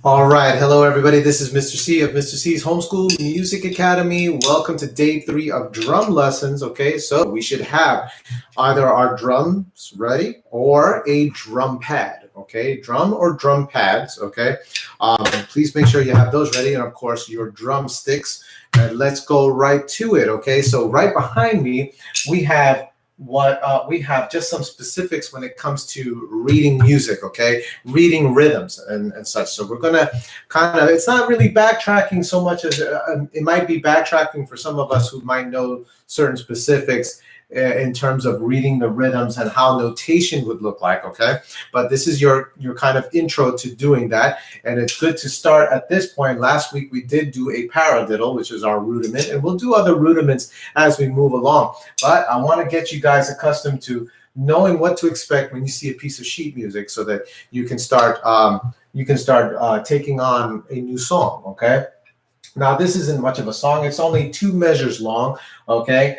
All right. Hello, everybody. This is Mr. C of Mr. C's Homeschool Music Academy. Welcome to day 3 of drum lessons. Okay, so we should have either our drums ready or a drum pad. Okay, drum or drum pads. Okay, please make sure you have those ready, and of course your drumsticks. And let's go right to it. Okay, so right behind me we have we have just some specifics when it comes to reading music, okay, reading rhythms and such. So we're gonna kind of, it's not really backtracking so much as it might be backtracking for some of us who might know certain specifics in terms of reading the rhythms and how notation would look like, okay? But this is your kind of intro to doing that, and it's good to start at this point. Last week we did do a paradiddle, which is our rudiment, and we'll do other rudiments as we move along. But I want to get you guys accustomed to knowing what to expect when you see a piece of sheet music, so that you can start taking on a new song, okay? Now, this isn't much of a song. It's only 2 measures long, okay,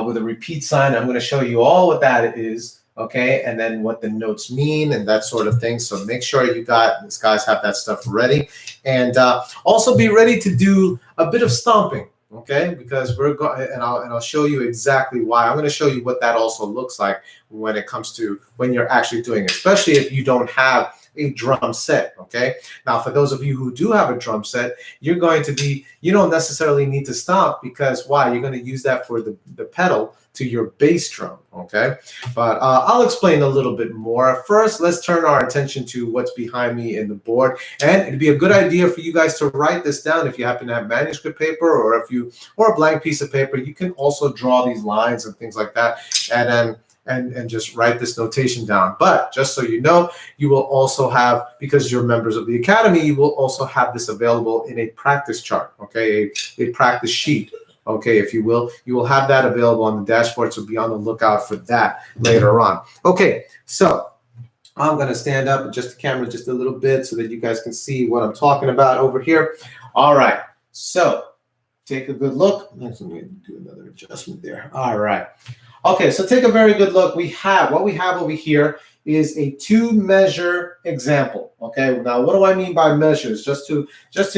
with a repeat sign. I'm going to show you all what that is, okay, and then what the notes mean and that sort of thing. So make sure you guys have that stuff ready. And also be ready to do a bit of stomping, okay, because we're going, and I'll show you exactly why. I'm going to show you what that also looks like when it comes to when you're actually doing it, especially if you don't have a drum set, okay? Now, for those of you who do have a drum set, you don't necessarily need to stomp, because why? You're going to use that for the pedal to your bass drum, okay? But I'll explain a little bit more. First, let's turn our attention to what's behind me in the board, and it'd be a good idea for you guys to write this down if you happen to have manuscript paper, or or a blank piece of paper. You can also draw these lines and things like that, and then and just write this notation down. But just so you know, you will also have, because you're members of the Academy, you will also have this available in a practice chart, okay, a practice sheet, okay, if you will. You will have that available on the dashboard, so be on the lookout for that later on. Okay, so I'm going to stand up and adjust the camera just a little bit so that you guys can see what I'm talking about over here. All right, so take a good look. Let me do another adjustment there. All right. Okay, so take a very good look. What we have over here is a 2-measure example. Okay, now what do I mean by measures? Just to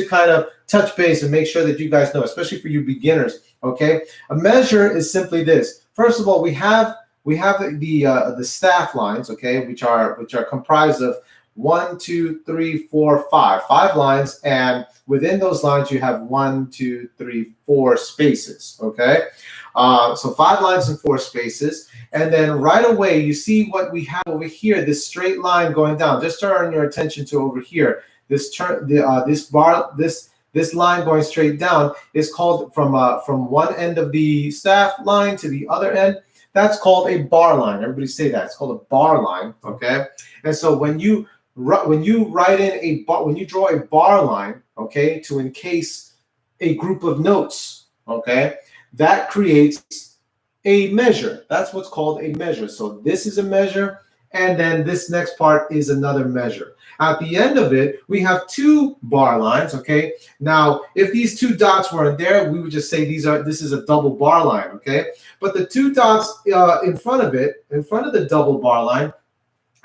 kind of touch base and make sure that you guys know, especially for you beginners. Okay, a measure is simply this. First of all, we have the staff lines, okay, which are comprised of 1, 2, 3, 4, 5 lines, and within those lines you have 1, 2, 3, 4 spaces. Okay. So 5 lines and 4 spaces, and then right away you see what we have over here, this straight line going down. Just turn your attention to over here. This line going straight down is called, from one end of the staff line to the other end, that's called a bar line. Everybody say that. It's called a bar line. Okay, and so when you draw a bar line, okay, to encase a group of notes, okay, that creates a measure. That's what's called a measure. So this is a measure, and then this next part is another measure. At the end of it, we have 2 bar lines, okay? Now, if these 2 dots weren't there, we would just say this is a double bar line, okay? But the 2 dots in front of the double bar line,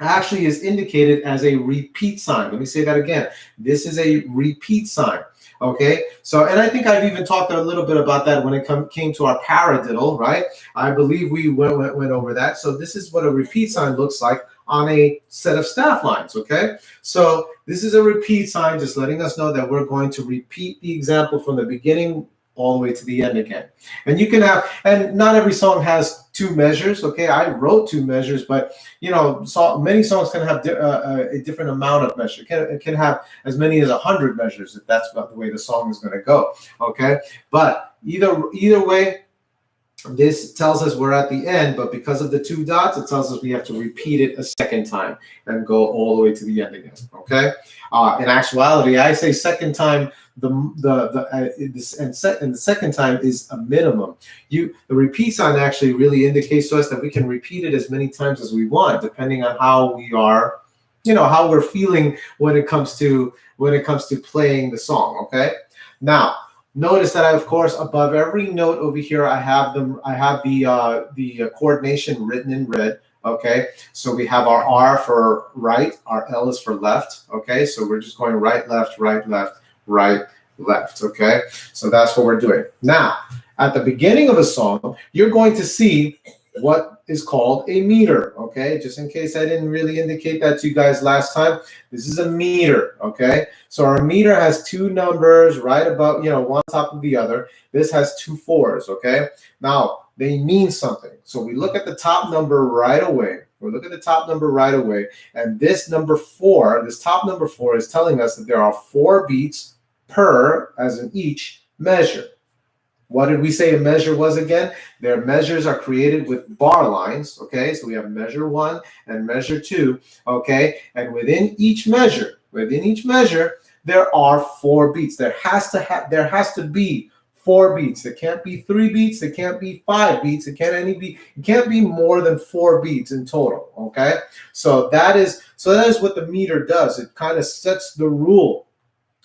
actually is indicated as a repeat sign. Let me say that again. This is a repeat sign. Okay, so, and I think I've even talked a little bit about that when it came to our paradiddle, right? I believe we went over that. So this is what a repeat sign looks like on a set of staff lines, okay? So this is a repeat sign, just letting us know that we're going to repeat the example from the beginning all the way to the end again. And you can have, and not every song has 2 measures, okay? I wrote 2 measures, but you know, many songs can have a different amount of measure. It can have as many as 100 measures if that's not the way the song is going to go, okay? But either way, this tells us we're at the end, but because of the 2 dots, it tells us we have to repeat it a second time and go all the way to the end again, okay? In actuality, I say second time, and the second time is a minimum. The repeat sign actually really indicates to us that we can repeat it as many times as we want, depending on how we are, how we're feeling when it comes to playing the song, okay? Now, notice that of course, above every note over here, I have the coordination written in red. Okay, so we have our R for right, our L is for left. Okay, so we're just going right, left, right, left, right, left. Okay, so that's what we're doing. Now, at the beginning of a song, you're going to see what is called a meter. Okay, just in case I didn't really indicate that to you guys last time, this is a meter. Okay, so our meter has two numbers right above, one top of the other. This has two fours. Okay, now they mean something. So we look at the top number right away. We look at the top number right away, and this number 4, this top number 4, is telling us that there are 4 beats per, as in each measure. What did we say a measure was again? Their measures are created with bar lines. Okay, so we have measure 1 and measure 2. Okay, and within each measure, there are 4 beats. There has to be 4 beats. There can't be 3 beats. There can't be 5 beats. It can't be more than 4 beats in total. Okay, so that is what the meter does. It kind of sets the rule.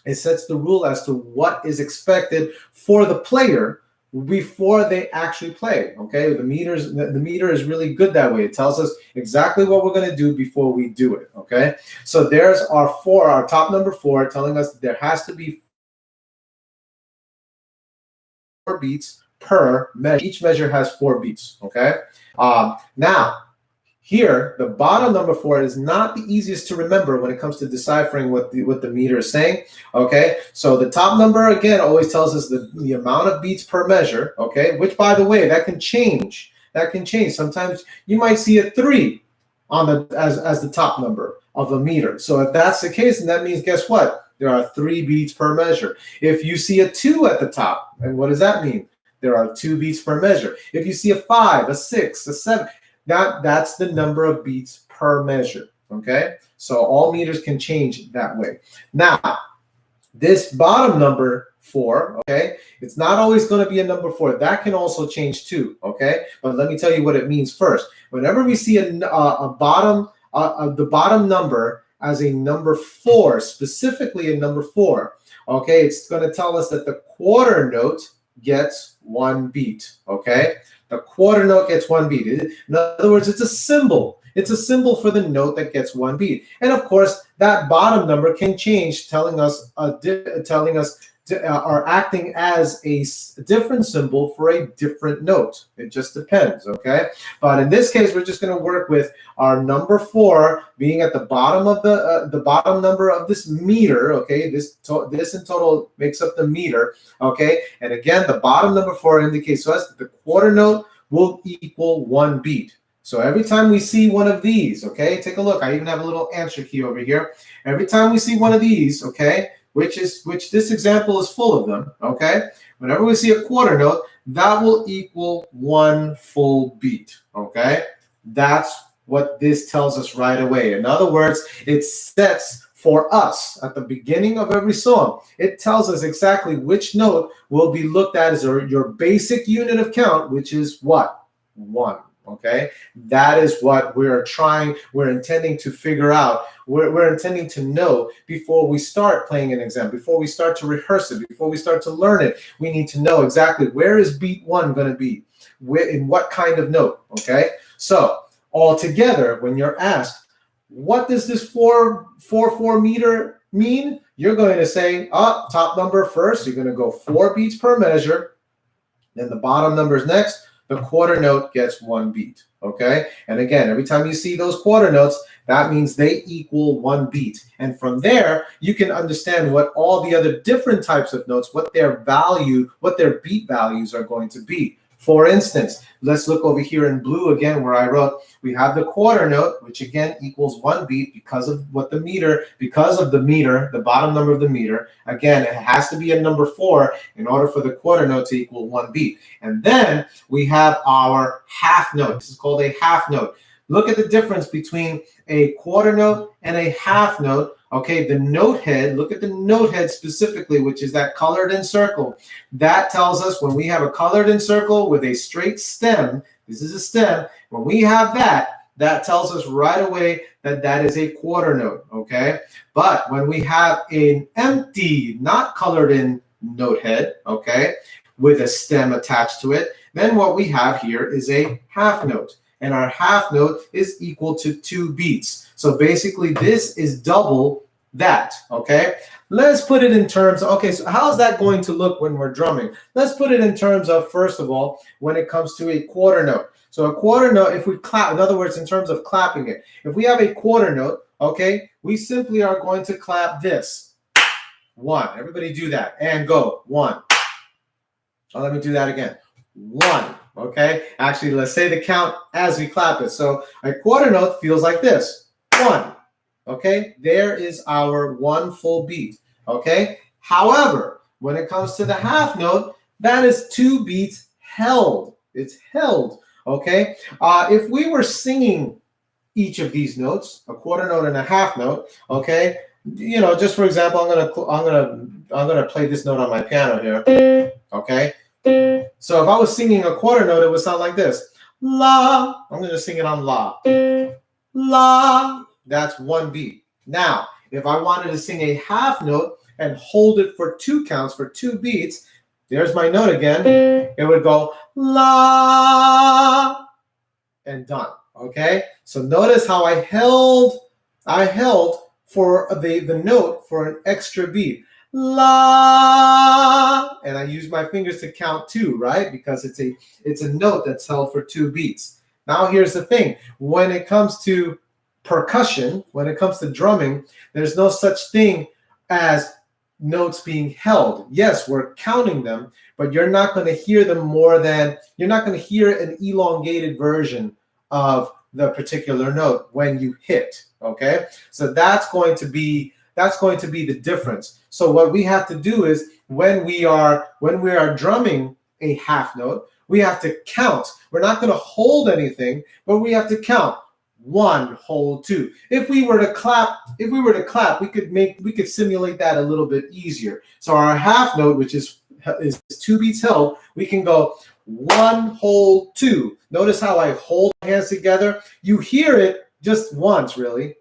It sets the rule as to what is expected for the player before they actually play. Okay, the meter is really good that way. It tells us exactly what we're going to do before we do it. Okay, so there's our top number 4, telling us that there has to be 4 beats per measure. Each measure has 4 beats. Okay, now here, the bottom number 4 is not the easiest to remember when it comes to deciphering what the meter is saying. Okay, so the top number again always tells us the amount of beats per measure. Okay, which, by the way, that can change. Sometimes you might see a 3 on as the top number of a meter. So if that's the case, then that means, guess what? There are 3 beats per measure. If you see a 2 at the top, and what does that mean? There are 2 beats per measure. If you see a 5, a 6, a 7. That's the number of beats per measure. Okay, so all meters can change that way. Now, this bottom number 4, okay, it's not always going to be a number 4. That can also change too. Okay, but let me tell you what it means first. Whenever we see the bottom number as a number 4, specifically a number 4, okay, it's going to tell us that the quarter note gets 1 beat. Okay. The quarter note gets 1 beat. In other words, it's a symbol. It's a symbol for the note that gets 1 beat. And of course, that bottom number can change, telling us or acting as a different symbol for a different note. It just depends, okay? But in this case, we're just going to work with our number 4 being at the bottom of the bottom number of this meter, okay? This in total makes up the meter, okay? And again, the bottom number 4 indicates to us that the quarter note will equal 1 beat. So every time we see one of these, okay, take a look. I even have a little answer key over here. Every time we see one of these, okay, which this example is full of them, okay? Whenever we see a quarter note, that will equal 1 full beat, okay? That's what this tells us right away. In other words, it sets for us at the beginning of every song. It tells us exactly which note will be looked at as your basic unit of count, which is what? 1. Okay, that is what we're intending to figure out. We're intending to know before we start playing an exam, before we start to rehearse it, before we start to learn it. We need to know exactly where is beat 1 going to be, in what kind of note. Okay, so all together, when you're asked, what does this 4/4 meter mean? You're going to say, top number first. You're going to go 4 beats per measure. Then the bottom numbers next. The quarter note gets 1 beat, okay? And again, every time you see those quarter notes, that means they equal 1 beat. And from there, you can understand what all the other different types of notes, what their beat values are going to be. For instance, let's look over here in blue again where I wrote, we have the quarter note, which again equals 1 beat because of the meter, the bottom number of the meter. Again, it has to be a number 4 in order for the quarter note to equal 1 beat. And then we have our half note. This is called a half note. Look at the difference between a quarter note and a half note. Okay, the note head, look at the note head specifically, which is that colored in circle. That tells us when we have a colored in circle with a straight stem, this is a stem, when we have that tells us right away that that is a quarter note, okay? But when we have an empty, not colored in note head, okay, with a stem attached to it, then what we have here is a half note. and our half note is equal to 2 beats. So basically this is double that, okay? Let's put it in terms of, okay, so how's that going to look when we're drumming? Let's put it in terms of, first of all, when it comes to a quarter note. So a quarter note, if we clap, in other words, in terms of clapping it, if we have a quarter note, okay, we simply are going to clap this. 1. Everybody do that and go. 1. Oh, let me do that again. 1. Okay. Actually, let's say the count as we clap it. So a quarter note feels like this. 1. Okay. There is our 1 full beat. Okay. However, when it comes to the half note, that is 2 beats held. It's held. Okay. If we were singing each of these notes, a quarter note and a half note, okay, you know, just for example, I'm gonna play this note on my piano here, okay. So if I was singing a quarter note, it would sound like this: la. I'm gonna sing it on la, la. That's 1 beat. Now, if I wanted to sing a half note and hold it for 2 counts, for 2 beats, there's my note again. It would go la and done. Okay, so notice how I held for the note for an extra beat. La, and I use my fingers to count 2, right? Because it's a note that's held for 2 beats. Now here's the thing: when it comes to percussion, when it comes to drumming, there's no such thing as notes being held. Yes, we're counting them, but you're not going to hear them you're not going to hear an elongated version of the particular note when you hit. Okay, so that's going to be the difference. So what we have to do is when we are drumming a half note, we have to count. We're not going to hold anything, but we have to count. 1, hold 2. If we were to clap, we could simulate that a little bit easier. So our half note, which is 2 beats held, we can go 1, hold 2. Notice how I hold my hands together. You hear it just once, really.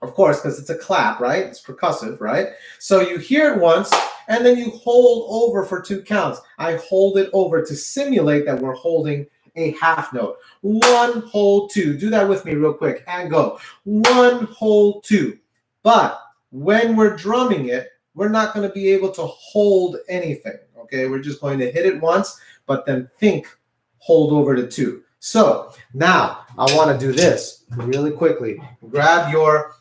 Of course, because it's a clap, right? It's percussive, right? So you hear it once, and then you hold over for 2 counts. I hold it over to simulate that we're holding a half note. 1, hold 2. Do that with me real quick and go. 1, hold 2. But when we're drumming it, we're not going to be able to hold anything. Okay, we're just going to hit it once, but then hold over to 2. So now I want to do this really quickly. Grab your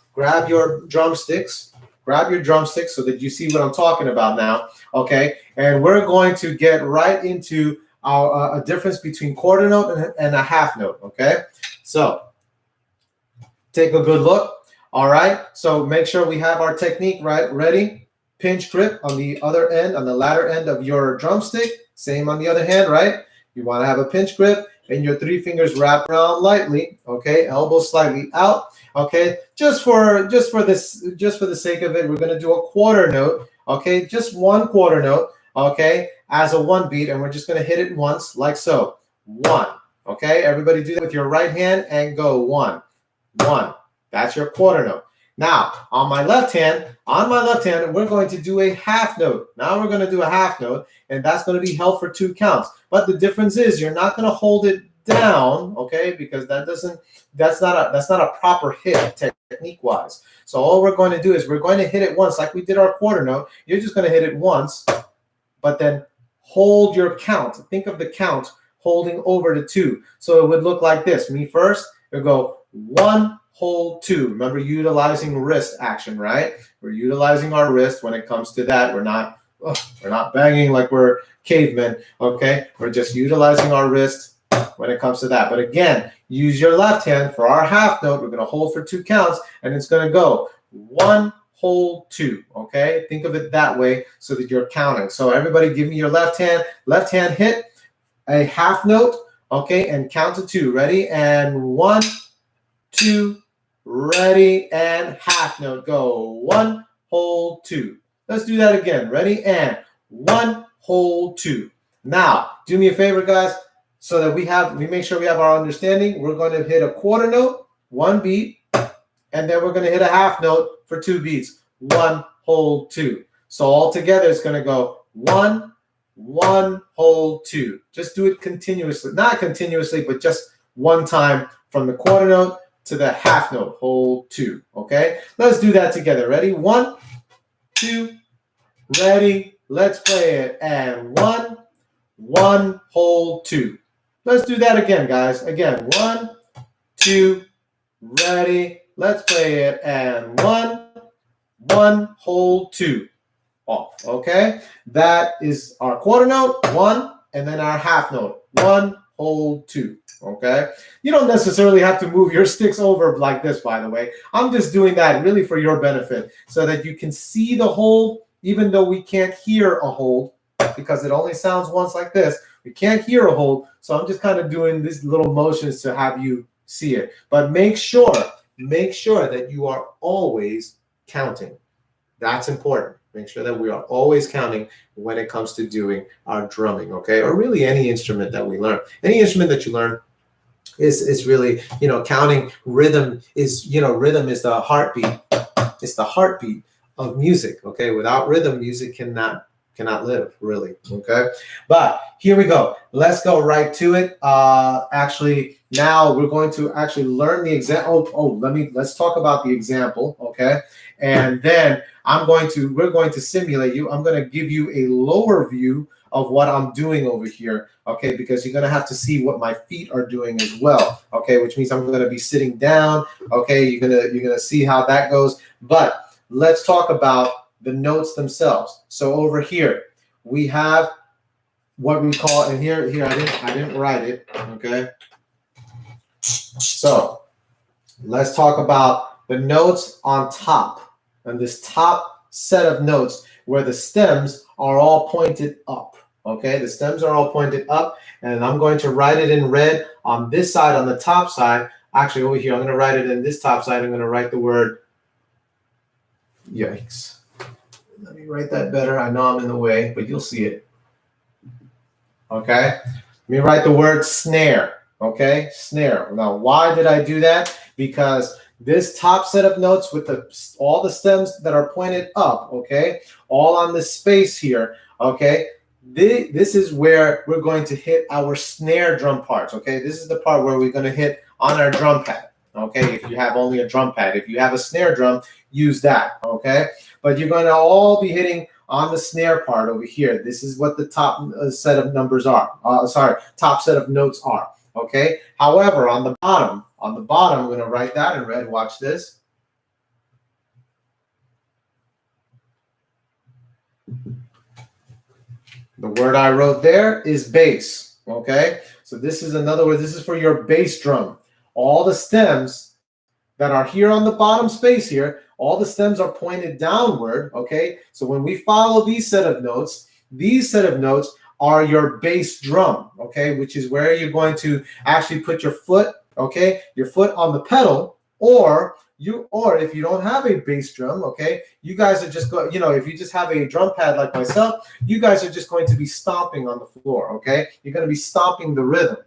drumsticks. Grab your drumsticks so that you see what I'm talking about now. Okay, and we're going to get right into a difference between quarter note and a half note. Okay, so take a good look. All right, so make sure we have our technique right ready. Pinch grip on the other end, on the latter end of your drumstick. Same on the other hand, right? You want to have a pinch grip and your 3 fingers wrap around lightly. Okay, elbows slightly out. Okay, just for the sake of it, we're going to do a quarter note. Okay, just 1 quarter note. Okay, as a 1 beat, and we're just going to hit it once, like so. 1. Okay, everybody do that with your right hand and go 1, 1. That's your quarter note. Now, on my left hand, we're going to do a half note. Now we're going to do a half note, and that's going to be held for 2 counts. But the difference is you're not going to hold it down, okay? Because that's not a proper hit technique-wise. So all we're going to do is we're going to hit it once, like we did our quarter note. You're just going to hit it once, but then hold your count. Think of the count holding over to 2. So it would look like this. Me first, it'll go 1, hold 2. Remember, utilizing wrist action, right? We're utilizing our wrist when it comes to that. We're not banging like we're cavemen, okay? We're just utilizing our wrist when it comes to that. But again, use your left hand for our half note. We're going to hold for 2 counts, and it's going to go 1, hold 2, okay? Think of it that way so that you're counting. So everybody give me your left hand. Left hand hit a half note, okay, and count to 2. Ready? And 1, 2, ready, and half note. Go 1, hold 2. Let's do that again. Ready? And 1, hold 2. Now, do me a favor, guys, so that we make sure we have our understanding. We're going to hit a quarter note, 1 beat, and then we're going to hit a half note for 2 beats. 1, hold 2. So all together, it's going to go 1, 1, hold 2. Just do it continuously. Not continuously, but just one time from the quarter note to the half note. Hold 2. Okay, let's do that together. Ready? 1, 2, ready. Let's play it. And 1, 1, hold 2. Let's do that again, guys. Again, 1, 2, ready. Let's play it. And 1, 1, hold 2. Off. Okay, that is our quarter note 1, and then our half note 1, hold 2. Okay, you don't necessarily have to move your sticks over like this, by the way. I'm just doing that really for your benefit so that you can see the hold, even though we can't hear a hold because it only sounds once like this. We can't hear a hold, so I'm just kind of doing these little motions to have you see it. But make sure that you are always counting. That's important. Make sure that we are always counting when it comes to doing our drumming, okay? Or really any instrument that we learn. Any instrument that you learn is really, counting. Rhythm is the heartbeat. It's the heartbeat of music, okay? Without rhythm, music cannot live, really, okay? But here we go. Let's go right to it. Actually, now we're going to actually learn the example. Let's talk about the example, okay? And then we're going to simulate you. I'm going to give you a lower view of what I'm doing over here, okay? Because you're going to have to see what my feet are doing as well, okay? Which means I'm going to be sitting down, okay? You're going to see how that goes. But let's talk about the notes themselves. So over here, we have what we call, and here I didn't write it, okay? So let's talk about the notes on top. And this top set of notes where the stems are all pointed up, okay? The stems are all pointed up, and I'm going to write it in red on this side, on the top side. Actually, over here, I'm going to write it in this top side. I'm going to write the word, yikes. Let me write that better. I know I'm in the way, but you'll see it, okay? Let me write the word snare, okay? Snare. Now, why did I do that? Because this top set of notes with all the stems that are pointed up, okay, all on this space here, okay, this is where we're going to hit our snare drum parts, okay? This is the part where we're going to hit on our drum pad, okay, if you have only a drum pad. If you have a snare drum, use that, okay? But you're going to all be hitting on the snare part over here. This is what the top set of numbers are. Top set of notes are, okay? However, on the bottom, I'm going to write that in red. Watch this. The word I wrote there is bass, okay? So this is another word. This is for your bass drum. All the stems that are here on the bottom space here, all the stems are pointed downward, okay? So when we follow these set of notes are your bass drum, okay? Which is where you're going to actually put your foot, okay? Your foot on the pedal, or if you don't have a bass drum, okay? You guys are just if you just have a drum pad like myself, you guys are just going to be stomping on the floor, okay? You're going to be stomping the rhythm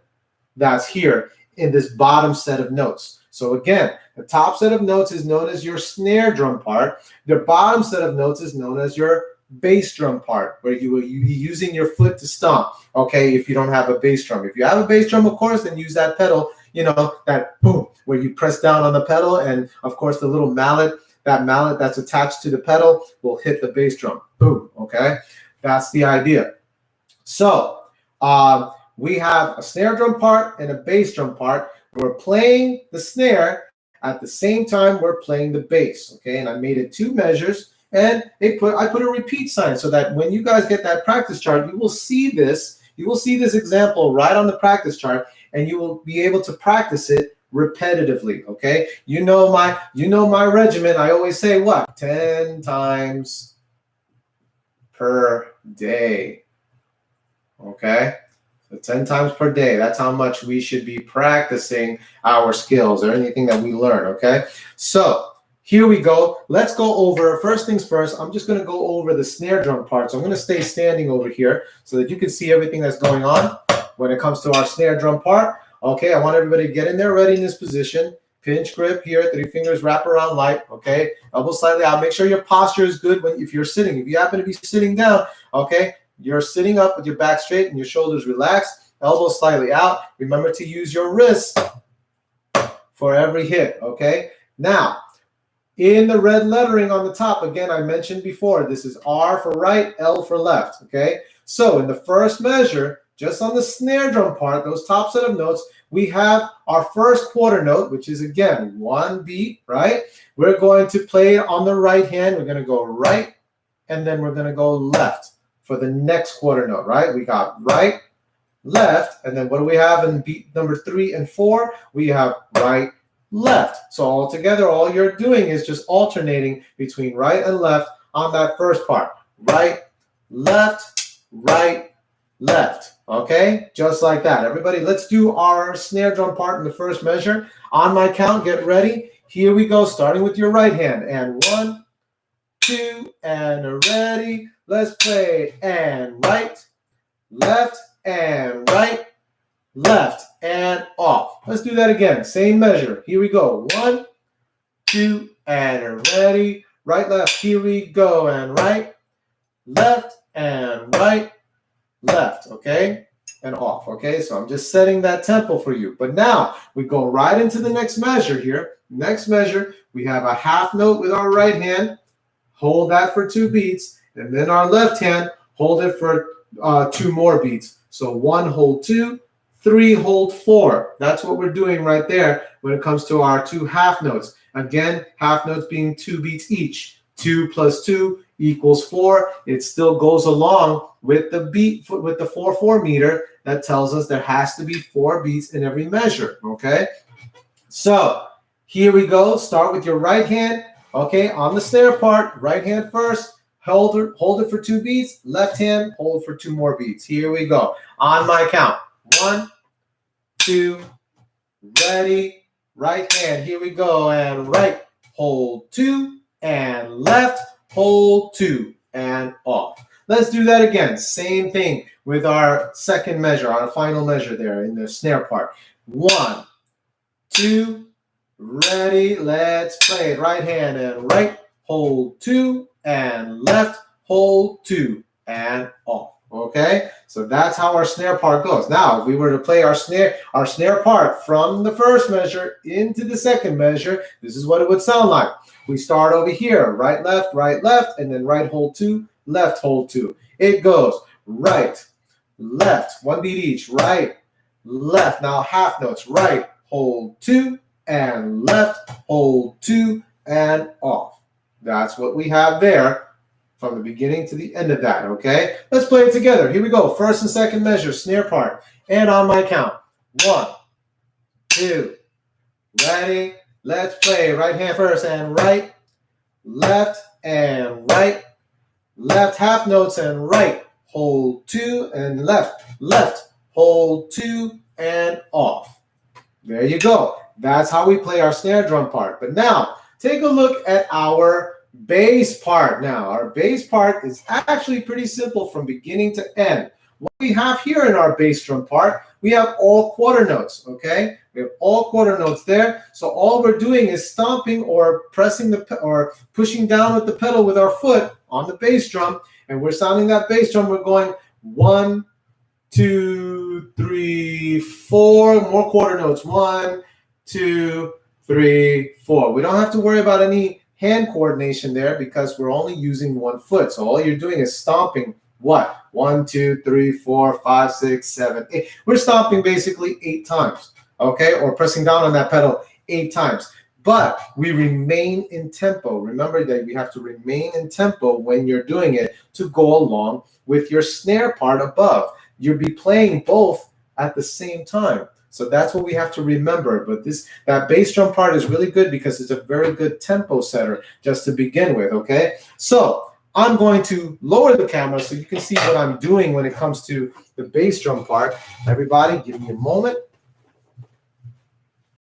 that's here in this bottom set of notes. So again, the top set of notes is known as your snare drum part. The bottom set of notes is known as your bass drum part, where you will be using your foot to stomp, okay, if you don't have a bass drum. If you have a bass drum, of course, then use that pedal, that boom, where you press down on the pedal, and of course the little mallet, that mallet that's attached to the pedal will hit the bass drum. Boom, okay? That's the idea. So we have a snare drum part and a bass drum part. We're playing the snare at the same time we're playing the bass, okay? And I made it 2 measures, and I put a repeat sign so that when you guys get that practice chart, you will see this example right on the practice chart, and you will be able to practice it repetitively, okay? You know my regimen. I always say what? 10 times per day, okay? So 10 times per day, that's how much we should be practicing our skills or anything that we learn, okay? So here we go. Let's go over, first things first, I'm just going to go over the snare drum part. So I'm going to stay standing over here so that you can see everything that's going on when it comes to our snare drum part. Okay, I want everybody to get in there, readiness position. Pinch grip here, 3 fingers wrap around light, okay? Elbow slightly out. Make sure your posture is good if you're sitting. If you happen to be sitting down, okay, you're sitting up with your back straight and your shoulders relaxed. elbow slightly out. Remember to use your wrist for every hit, okay? Now, in the red lettering on the top, again, I mentioned before, this is R for right, L for left, okay? So in the first measure, just on the snare drum part, those top set of notes, we have our first quarter note, which is, again, 1 beat, right? We're going to play it on the right hand. We're going to go right, and then we're going to go left for the next quarter note, right? We got right, left, and then what do we have in beat number 3 and 4? We have right, left. So all together, all you're doing is just alternating between right and left on that first part. Right, left, right, left. Okay, just like that. Everybody, let's do our snare drum part in the first measure. On my count, get ready. Here we go, starting with your right hand. And 1, 2, and ready. Let's play. And right, left, and right, left, and off. Let's do that again. Same measure. Here we go. 1, 2, and ready. Right, left. Here we go. And right, left, and right, left. Okay? And off. Okay? So I'm just setting that tempo for you. But now we go right into the next measure here. Next measure, we have a half note with our right hand. Hold that for 2 beats. And then our left hand, hold it for 2 more beats. So 1, hold 2. 3, hold 4. That's what we're doing right there when it comes to our 2 half notes. Again, half notes being 2 beats each. 2 plus 2 equals 4. It still goes along with the beat, with the 4/4 meter that tells us there has to be 4 beats in every measure, okay? So here we go. Start with your right hand, okay, on the snare part. Right hand first. Hold it for 2 beats. Left hand, hold for 2 more beats. Here we go. On my count. 1, 2, ready, right hand, here we go, and right, hold 2, and left, hold 2, and off. Let's do that again. Same thing with our second measure, our final measure there in the snare part. 1, 2, ready, let's play it. Right hand and right, hold 2, and left, hold 2, and off. Okay, so that's how our snare part goes. Now, if we were to play our snare part from the first measure into the second measure, this is what it would sound like. We start over here, right, left, and then right, hold 2, left, hold 2. It goes right, left, 1 beat each, right, left. Now half notes, right, hold 2, and left, hold 2, and off. That's what we have there. From the beginning to the end of that, okay? Let's play it together. Here we go. First and second measure, snare part. And on my count. 1, 2, ready. Let's play. Right hand first and right, left, and right, left, half notes and right. Hold 2 and left, left, hold 2, and off. There you go. That's how we play our snare drum part. But now, take a look at our bass part. Now, our bass part is actually pretty simple from beginning to end. What we have here in our bass drum part, we have all quarter notes, okay? We have all quarter notes there. So all we're doing is stomping or pressing or pushing down with the pedal with our foot on the bass drum, and we're sounding that bass drum. We're going 1, 2, 3, 4, more quarter notes. 1, 2, 3, 4. We don't have to worry about any hand coordination there because we're only using 1 foot. So all you're doing is stomping what? 1, 2, 3, 4, 5, 6, 7, 8. We're stomping basically 8 times, okay? Or pressing down on that pedal 8 times. But we remain in tempo. Remember that we have to remain in tempo when you're doing it to go along with your snare part above. You'll be playing both at the same time. So that's what we have to remember. But that bass drum part is really good because it's a very good tempo setter just to begin with, okay? So I'm going to lower the camera so you can see what I'm doing when it comes to the bass drum part. Everybody, give me a moment.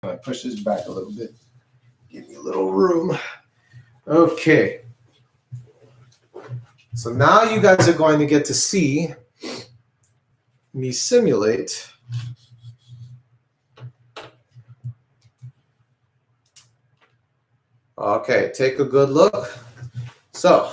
I'm going to push this back a little bit. Give me a little room. Okay. So now you guys are going to get to see me simulate Okay, take a good look. So,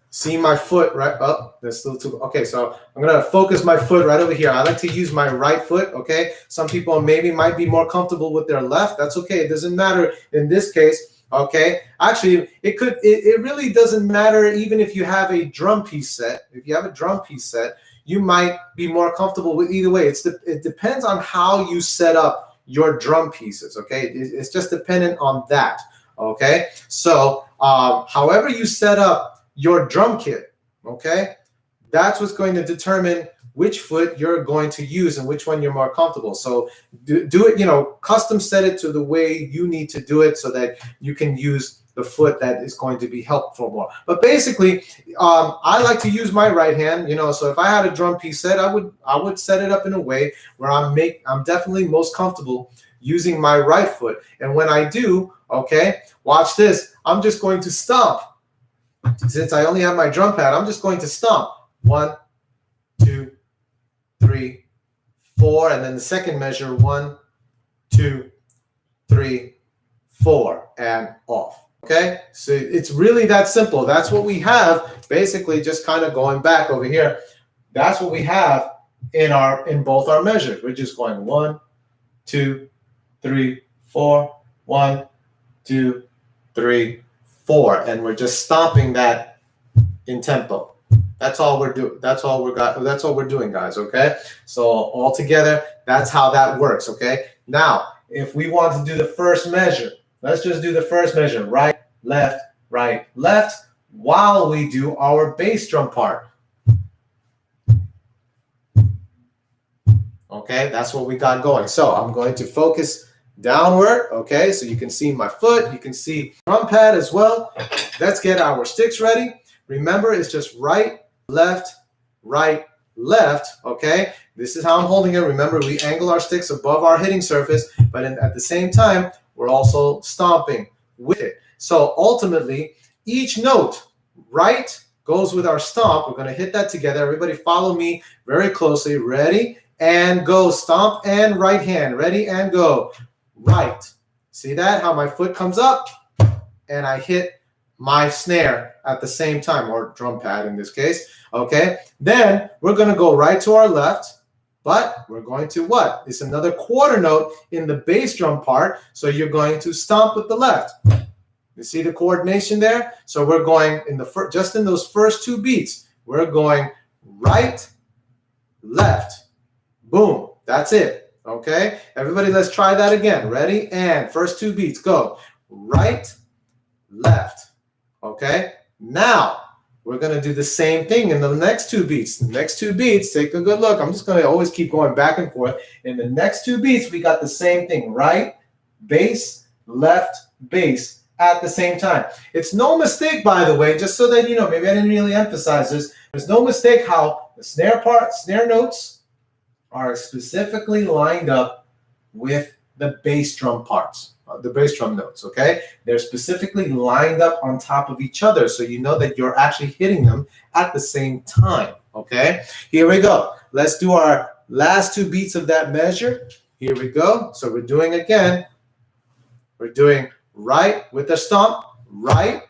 see see my foot, right? Oh, there's still two. Okay, so I'm gonna focus my foot right over here. I like to use my right foot, okay? Some people maybe might be more comfortable with their left. That's okay, it doesn't matter in this case, okay? Actually, it really doesn't matter even if you have a drum piece set. If you have a drum piece set, you might be more comfortable with either way. It depends on how you set up your drum pieces, okay? It's just dependent on that, okay? So, however you set up your drum kit, okay, that's what's going to determine which foot you're going to use and which one you're more comfortable. So do it, you know, custom set it to the way you need to do it so that you can use the foot that is going to be helpful more. But basically, I like to use my right hand, you know, so if I had a drum piece set, I would set it up in a way where I'm definitely most comfortable using my right foot. And when I do, okay, watch this, I'm just going to stomp. Since I only have my drum pad, I'm just going to stomp. 1, 2, 3, 4, and then the second measure, 1, 2, 3, 4, and off. Okay, so it's really that simple. That's what we have. Basically, just kind of going back over here. That's what we have in both our measures. We're just going 1, 2, 3, 4, 1, 2, 3, 4, and we're just stomping that in tempo. That's all we're doing. That's all we're doing, guys. Okay. So all together, that's how that works. Okay. Now, if we want to do the first measure, let's just do the first measure: right, left, while we do our bass drum part. Okay, that's what we got going. So I'm going to focus downward, okay, so you can see my foot, you can see drum pad as well. Let's get our sticks ready. Remember, it's just right, left, okay? This is how I'm holding it. Remember, we angle our sticks above our hitting surface, but at the same time, we're also stomping with it. So ultimately, each note, right, goes with our stomp. We're going to hit that together. Everybody follow me very closely. Ready, and go. Stomp and right hand. Ready, and go. Right. See that? How my foot comes up and I hit my snare at the same time, or drum pad in this case. Okay. Then we're going to go right to our left, but we're going to what? It's another quarter note in the bass drum part. So you're going to stomp with the left. You see the coordination there? So we're going in just in those first two beats, we're going right, left, boom. That's it. Okay, everybody, let's try that again. Ready? And first two beats, go. Right, left. Okay, now we're going to do the same thing in the next two beats. The next two beats, take a good look. I'm just going to always keep going back and forth. In the next two beats, we got the same thing. Right, bass, left, bass at the same time. It's no mistake, by the way, just so that you know, maybe I didn't really emphasize this. There's no mistake how the snare notes are specifically lined up with the bass drum parts, the bass drum notes, okay? They're specifically lined up on top of each other, so you know that you're actually hitting them at the same time, okay? Here we go. Let's do our last two beats of that measure. Here we go. So we're doing again. We're doing right with the stomp, right,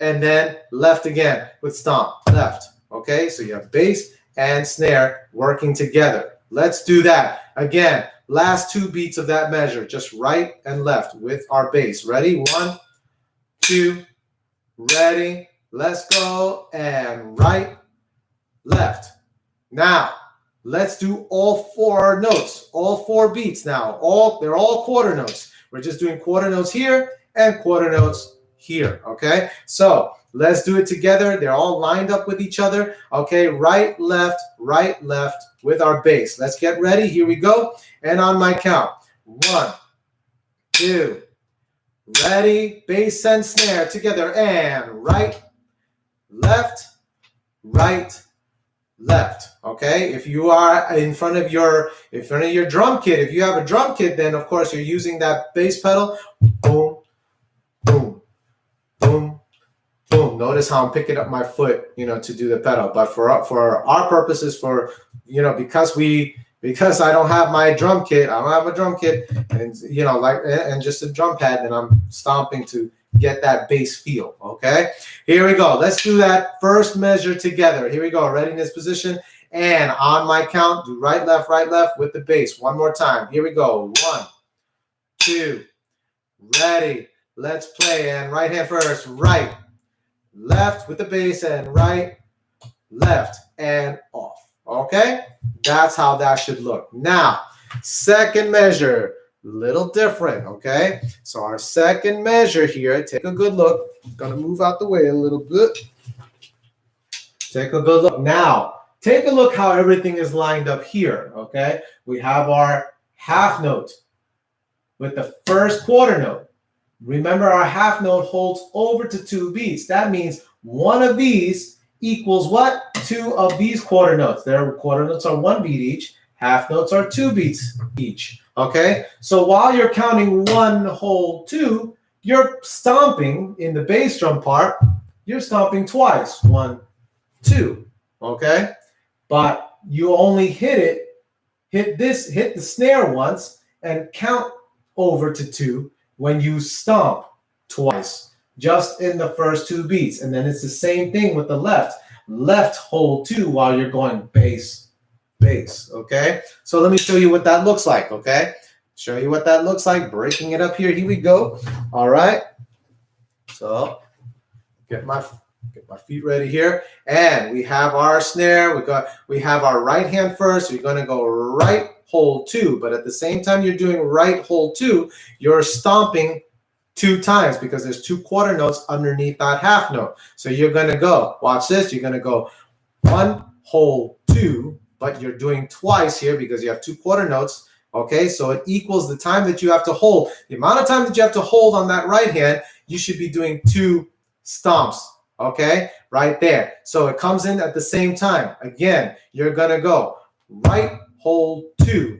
and then left again with stomp, left, okay? So you have bass and snare working together. Let's do that. Again, last two beats of that measure, just right and left with our bass. Ready? 1, 2, ready. Let's go. And right, left. Now, let's do all four notes, all four beats now. They're all quarter notes. We're just doing quarter notes here and quarter notes here, okay? So let's do it together. They're all lined up with each other, okay? Right, left, with our bass. Let's get ready. Here we go. And on my count, 1, 2, ready, bass and snare together, and right, left, okay? If you are in front of your drum kit, if you have a drum kit, then of course you're using that bass pedal. Boom, boom, boom, boom. Notice how I'm picking up my foot, you know, to do the pedal. But for our purposes, because I don't have my drum kit, I don't have a drum kit, and you know, and just a drum pad, and I'm stomping to get that bass feel, okay? Here we go. Let's do that first measure together. Here we go. Readiness position. And on my count, do right, left with the bass. One more time. Here we go. 1, 2, ready. Let's play. And right hand first. Right, left with the bass, and right, left, and off. Okay? That's how that should look. Now, second measure, little different, okay? So our second measure here, take a good look. I'm gonna move out the way a little bit. Take a good look. Now, take a look how everything is lined up here, okay? We have our half note with the first quarter note. Remember, our half note holds over to 2 beats. That means one of these equals what? 2 of these quarter notes. Their quarter notes are 1 beat each. Half notes are 2 beats each, okay? So while you're counting 1, hold 2, you're stomping in the bass drum part, you're stomping twice. 1, 2, okay? But you only hit the snare once and count over to 2 when you stomp twice, just in the first 2 beats. And then it's the same thing with the left. Left hold 2 while you're going bass, bass, okay? So let me show you what that looks like, okay? Show you what that looks like, breaking it up here. Here we go. All right. So get my feet ready here. And we have our snare. We have our right hand first. You're going to go right, hold 2. But at the same time you're doing right, hold 2, you're stomping 2 times because there's 2 quarter notes underneath that half note. So you're going to go, watch this, you're going to go 1, hold 2, but you're doing twice here because you have 2 quarter notes. Okay, so it equals the time that you have to hold. The amount of time that you have to hold on that right hand, you should be doing 2 stomps. Okay, right there. So it comes in at the same time. Again, you're going to go right, hold 2.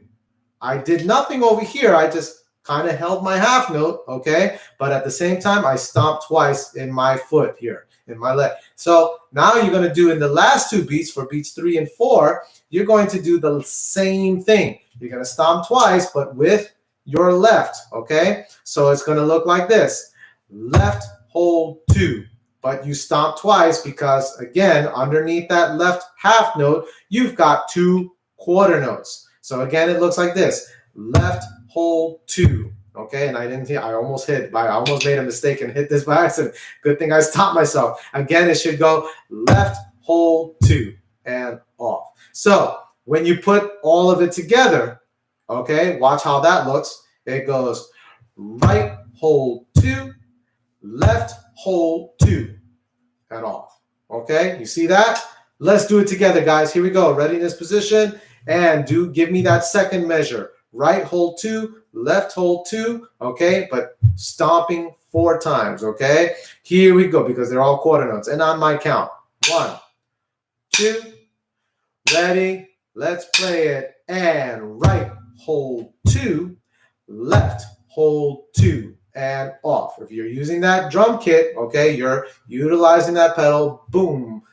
I did nothing over here. I just kind of held my half note, okay? But at the same time, I stomped twice in my foot here, in my leg. So now you're going to do in the last 2 beats, for beats 3 and 4, you're going to do the same thing. You're going to stomp twice, but with your left, okay? So it's going to look like this. Left, hold 2. But you stomp twice because, again, underneath that left half note, you've got 2 quarter notes. So again, it looks like this. Left, hold 2. Okay, and I almost made a mistake and hit this by accident. Good thing I stopped myself. Again, it should go left, hold 2, and off. So when you put all of it together, okay, watch how that looks. It goes right, hold 2, left, hold 2, and off. Okay, you see that? Let's do it together, guys. Here we go. Readiness position, and give me that second measure. Right, hold 2, left, hold 2, okay, but stomping 4 times, okay? Here we go, because they're all quarter notes. And on my count, 1, 2, ready, let's play it. And right, hold 2, left, hold 2, and off. If you're using that drum kit, okay, you're utilizing that pedal, boom,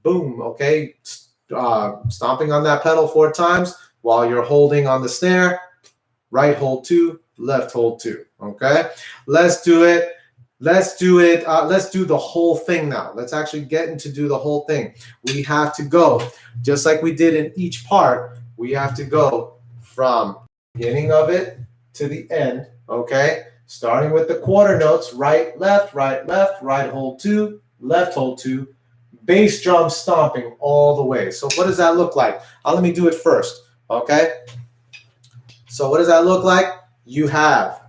boom, okay, stomping on that pedal 4 times while you're holding on the snare. Right, hold 2, left, hold 2, okay? Let's do it. Let's do the whole thing now. Let's actually get into do the whole thing. We have to go, just like we did in each part, we have to go from beginning of it to the end, okay? Starting with the quarter notes, right, left, right, hold 2, left, hold 2, bass drum stomping all the way. So what does that look like? Let me do it first, okay? So what does that look like? You have,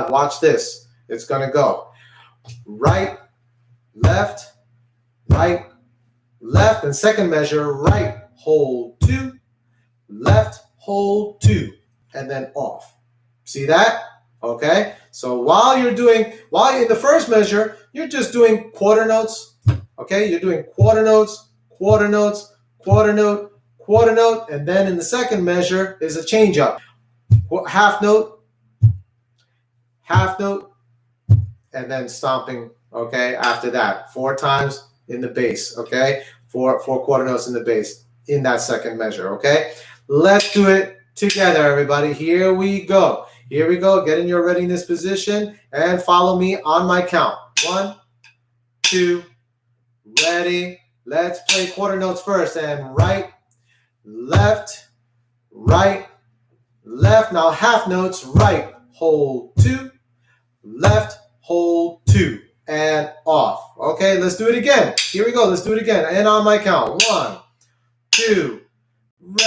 watch this. It's going to go right, left, and second measure, right, hold 2, left, hold 2, and then off. See that? Okay. So while in the first measure, you're just doing quarter notes. Okay. You're doing quarter notes, quarter notes, quarter note, quarter note. And then in the second measure is a change up. Half note, and then stomping, okay, after that. 4 times in the bass, okay? 4 quarter notes in the bass in that second measure, okay? Let's do it together, everybody. Here we go. Here we go. Get in your readiness position and follow me on my count. 1, 2, ready. Let's play quarter notes first. And right, left, right, left. Now half notes. Right, hold 2, left, hold 2, and off. Okay, let's do it again. Here we go. Let's do it again. And on my count. 1, 2,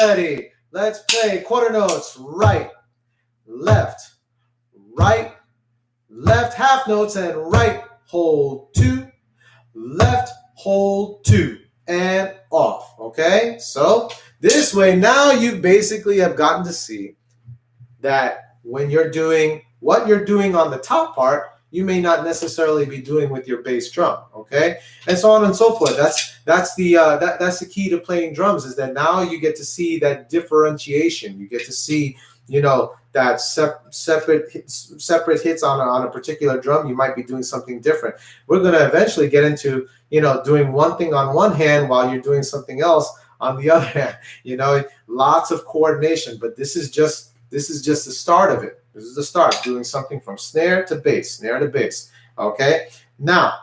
ready. Let's play quarter notes. Right, left, right, left, half notes, and right, hold 2, left, hold 2, and off. Okay, so this way now you basically have gotten to see that when you're doing what you're doing on the top part, you may not necessarily be doing with your bass drum, okay, and so on and so forth. That's the key to playing drums, is that now you get to see that differentiation. You get to see, you know, that separate hits on a particular drum. You might be doing something different. We're going to eventually get into, you know, doing one thing on one hand while you're doing something else on the other hand. You know, lots of coordination, but this is just the start of it. This is the start, doing something from snare to bass, snare to bass. Okay. Now,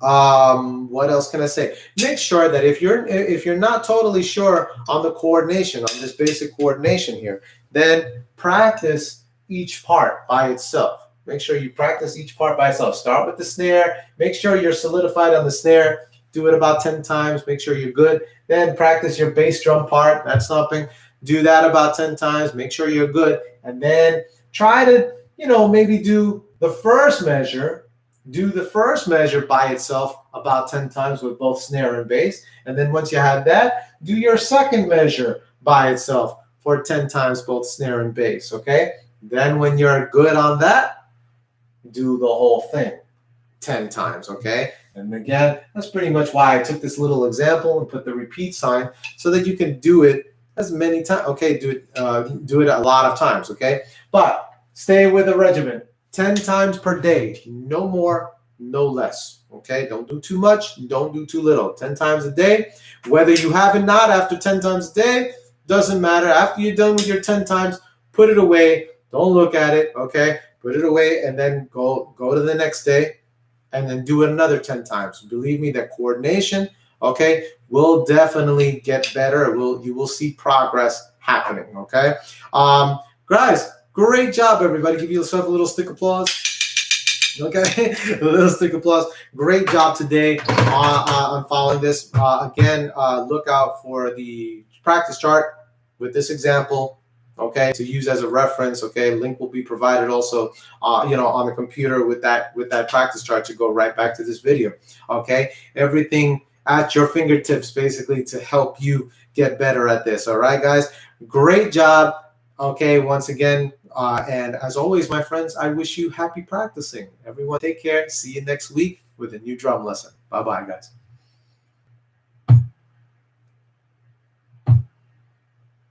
what else can I say? Make sure that if you're not totally sure on the coordination, on this basic coordination here, then practice each part by itself. Make sure you practice each part by itself. Start with the snare. Make sure you're solidified on the snare. Do it about 10 times. Make sure you're good. Then practice your bass drum part, that stopping. Do that about 10 times. Make sure you're good. And then try to, you know, maybe do the first measure. Do the first measure by itself about 10 times with both snare and bass. And then once you have that, do your second measure by itself for 10 times both snare and bass, okay? Then when you're good on that, do the whole thing 10 times, okay? And again, that's pretty much why I took this little example and put the repeat sign, so that you can do it as many times, okay? Do it a lot of times, okay? But stay with a regimen. 10 times per day, no more, no less, okay? Don't do too much, don't do too little. 10 times a day, whether you have it not after 10 times a day, doesn't matter. After you're done with your 10 times, put it away. Don't look at it, okay? Put it away and then go to the next day and then do it another 10 times. Believe me, that coordination, okay, will definitely get better. You will see progress happening, okay? Guys, great job, everybody. Give yourself a little stick applause. Okay, a little stick applause. Great job today on following this. Again, look out for the practice chart with this example, okay, to use as a reference. Okay, link will be provided also, you know, on the computer with that practice chart to go right back to this video. Okay, everything at your fingertips basically to help you get better at this. All right, guys, great job. Okay, once again, and as always, my friends, I wish you happy practicing. Everyone, take care. See you next week with a new drum lesson. Bye-bye, guys.